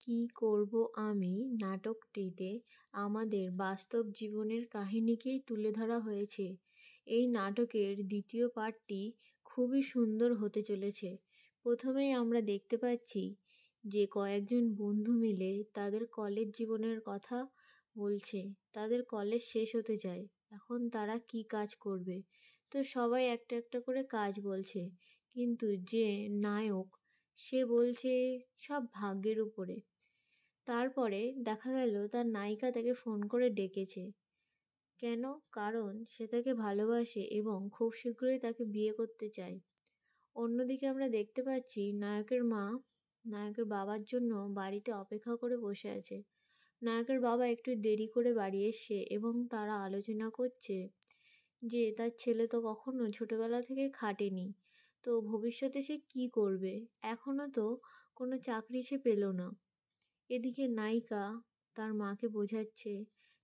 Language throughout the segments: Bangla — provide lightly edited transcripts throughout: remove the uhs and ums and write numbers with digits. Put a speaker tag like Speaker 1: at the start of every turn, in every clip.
Speaker 1: কি করব আমি নাটকটিতে আমাদের বাস্তব জীবনের কাহিনীকেই তুলে ধরা হয়েছে। এই নাটকের দ্বিতীয় পার্টটি খুবই সুন্দর হতে চলেছে। প্রথমেই আমরা দেখতে পাচ্ছি যে কয়েকজন বন্ধু মিলে তাদের কলেজ জীবনের কথা বলছে। তাদের কলেজ শেষ হতে যায়, এখন তারা কি কাজ করবে। তো সবাই একটা একটা করে কাজ বলছে, কিন্তু যে নায়ক সে বলছে সব ভাগ্যের উপরে। তারপরে দেখা গেল তার নায়িকা তাকে ফোন করে ডেকেছে। কেন? কারণ সে তাকে ভালোবাসে এবং খুব শীঘ্রই তাকে বিয়ে করতে চায়। অন্যদিকে আমরা দেখতে পাচ্ছি নায়কের মা নায়কের বাবার জন্য বাড়িতে অপেক্ষা করে বসে আছে। নায়কের বাবা একটু দেরি করে বাড়ি এসছে এবং তারা আলোচনা করছে যে তার ছেলে তো কখনো ছোটবেলা থেকে খাটেনি, তো ভবিষ্যতে সে কি করবে। এখনো তো কোনো চাকরি সে পেল না। এদিকে নায়িকা তার মাকে বোঝাচ্ছে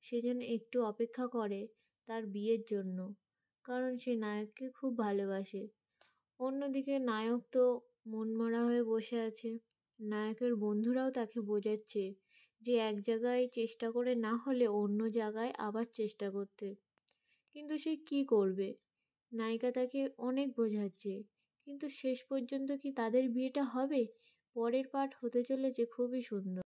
Speaker 1: সে যেন একটু অপেক্ষা করে তার বিয়ের জন্য, কারণ সে নায়ককে খুব ভালোবাসে। অন্যদিকে নায়ক তো মনমরা হয়ে বসে আছে। নায়কের বন্ধুরাও তাকে বোঝাচ্ছে যে এক জায়গায় চেষ্টা করে না হলে অন্য জায়গায় আবার চেষ্টা করতে। কিন্তু সে কি করবে? নায়িকা তাকে অনেক বোঝাচ্ছে, কিন্তু শেষ পর্যন্ত কি তাদের বিয়েটা হবে? পরের পার্ট হতে চলেছে খুবই সুন্দর।